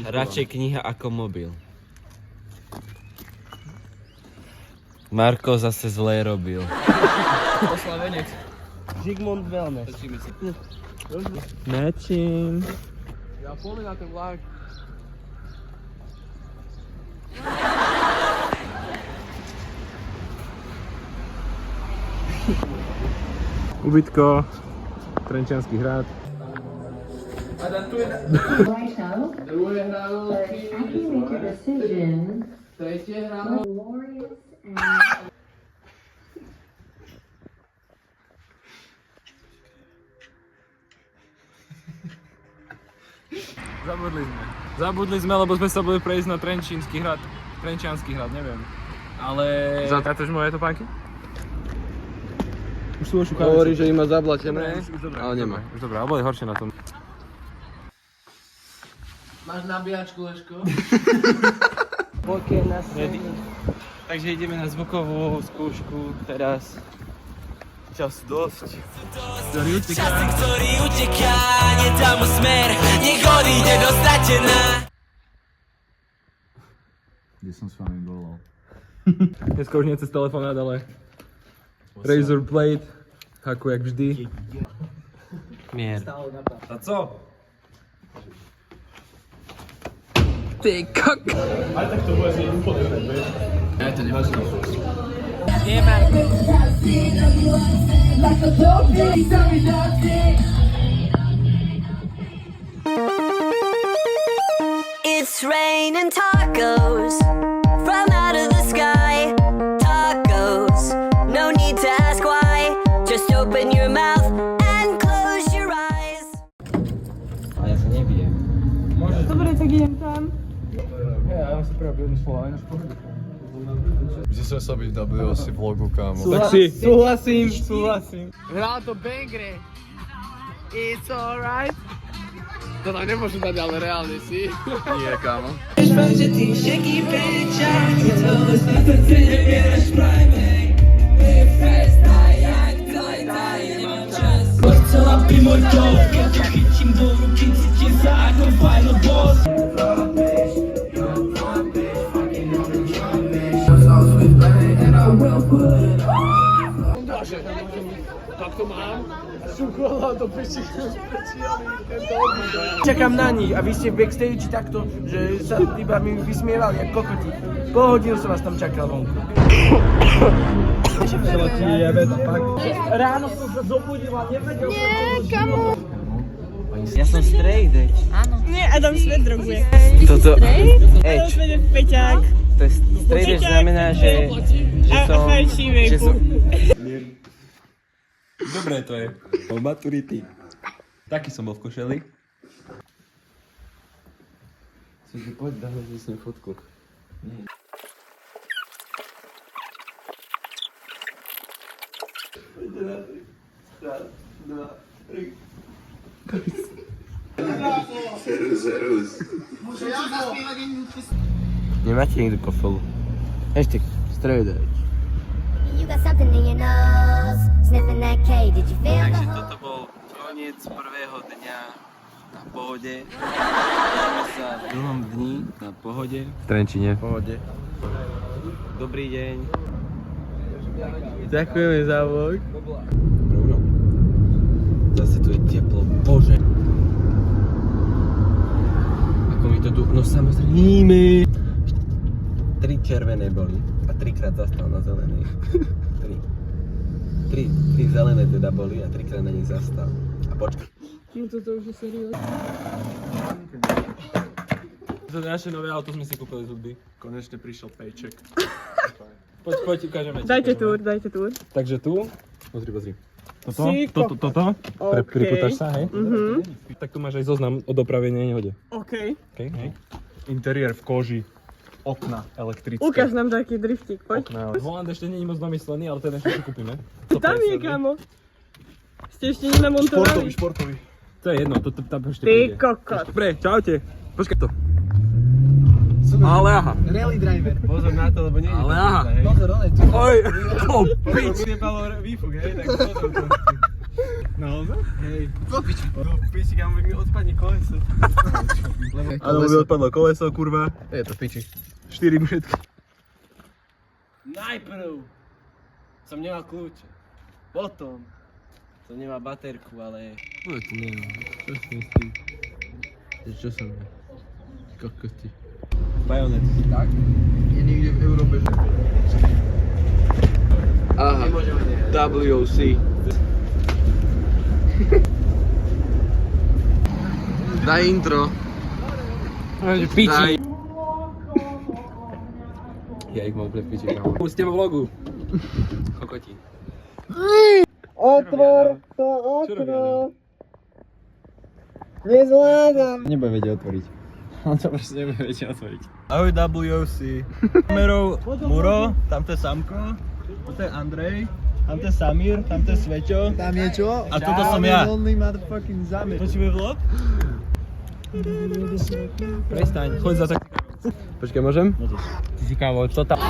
Radšej kniha ako mobil. Marko zase zle robil. Oslavenec. Zigmund Wellness. Načím. Ja poďme na ten vlak. Ubytko, Trenčiansky hrad. White House. Druhé hranolky. Happy make a decision. Tretie hranolky. Glorious and Zabudli sme, lebo sme sa boli prejsť na Trenčiansky hrad, neviem. Ale... Zatátoš moje topánky? Už sú ošukávice. Hovorí, že ima zablatené, ale nemá. Už dobré, ale boli horšie na tom. Máš nabíjačku, Leško? Pokiaľ nás Ready. Takže ideme na zvukovú skúšku teraz. Čas dosť. Časy, ktorý uteká, nedá mu smer, nech odíde do stratená. Kde som s vami bol? Dneska už nie cez telefonát, ale Razor Blade, ako jak vždy. Mier. A co? Ty kok! Ale tak to bude si úplne tak, vieš? Ja to nevážim. It's raining tacos from out of the sky. Tacos, no need to ask why. Just open your mouth and close your eyes. A ja sa nebijem. Dobre, tak idem tam. Ja mám si práve jednu slovo, aj na športu. Že sme sa vydabili asi vlogu, kámo. Tak si. Súhlasím. Hral to bangre. It's alright. To tam nemôžu dať, ale reálne si. Nie, kámo. Chcela by môj dom, keď ťa chytím do ruky, cítim sa ako final boss. Tak to mám. Šukola to peči. Čakám na nich a vy ste v backstage takto, že sa iba mi vysmievali jak kokoti. Pol hodinu som vás tam čakal vonku. Ráno som sa zobudil a nevedel som, čo Kamo? Ja som straight edge. Nie, Adam Svet droguje. Toto... Adam Edge. Svet je peťák. To je straight edge znamená, že som... fajčí že vejpu. som... Dobré to je. Po maturity. Taký som bol v košeli. Čiže poď, dáme si s ním fotku. Nemáte niekto kofolu? Ešte, strojde. You got something in your nose, sniffing that K. Did you feel Takže the toto bol koniec prvého dňa na pohode. Máme sa v druhom dni na pohode. V Trenčine. Pohode. Dobrý deň. Ďakujeme za vlog. Rovno. Zase tu je teplo, bože. Ako mi to tu, no samozrejme. 3 červené boli a 3-krát zastal na zelenej. 3 zelené teda boli a 3-krát na nich zastal. A počkaj. No toto už je seriózne. Za naše nové auto sme si kúpili z hudby. Konečne prišiel paycheck. Poď, ukážeme ti. Dajte túr. Takže tu. Pozri. Si Toto. OK. Pripútaš sa, hej? Tak tu máš aj zoznam o dopravenie nehode. OK. Okay, hej. Interiér v koži. Okna elektrické. Ukáž nám taký driftík, poď. Volant ešte nie je moc namyslený, ale ten ešte si kúpime. Tam je, kamo. Ste ešte nenamontovali? Športový. To je jedno, to tam ešte Ty príde. kokot. Dobre, čaute. Počkaj to. Ale aha. Rally driver. Pozor na to, lebo nie je Ale aha. Pozor, on je tu. Oj, oh, pič. Nebalo výfuk, hej, tak pozor to. Naozaj? Hej. Do piči, kam mi odpadne koleso. Áno, mi odpadlo koleso, kurva. Je to v piči. 4 všetky. Najprv som nemal kľúče. Potom som nemal baterku, ale... No to neviem. Čo si myslíš? Čo som ja? Kokoti. Bajonet. Tak? Je niekde v Európe, že... Aha, WC. Daj intro. Piči. Ja ich mám piči, kámo. Z teba vlogu. Kokoti. Otvor to okno. Nezvládam. Nebude vedieť otvoriť. On to proste nebude vedieť otvoriť. Ahoj WC. Kamerou Muro, tamto je Samko, toto je Andrej, tamto je Samír, tamto je Sveťo. Tam je čo? A toto som ja. Točíme vlog? Prestaň, choď za tak. Počkaj, môžem? Ty si kámo, čo tam?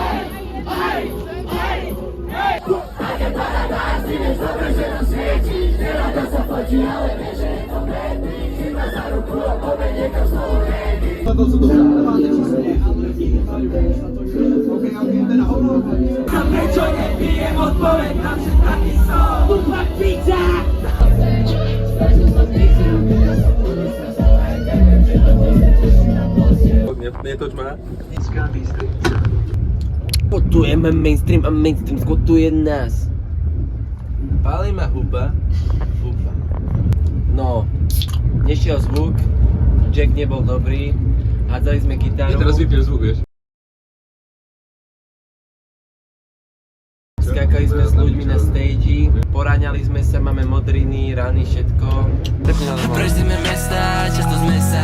Netoč ma. Skotujeme mainstream a mainstream skotuje nás. Pálí ma huba. No, nešiel zvuk, Jack nebol dobrý, hádzali sme gitaru. Teraz vypiem zvuk, vieš. Skákali sme s ľuďmi na stage, poráňali sme sa, máme modriny, rany, všetko. Preždíme mesta, často sme sa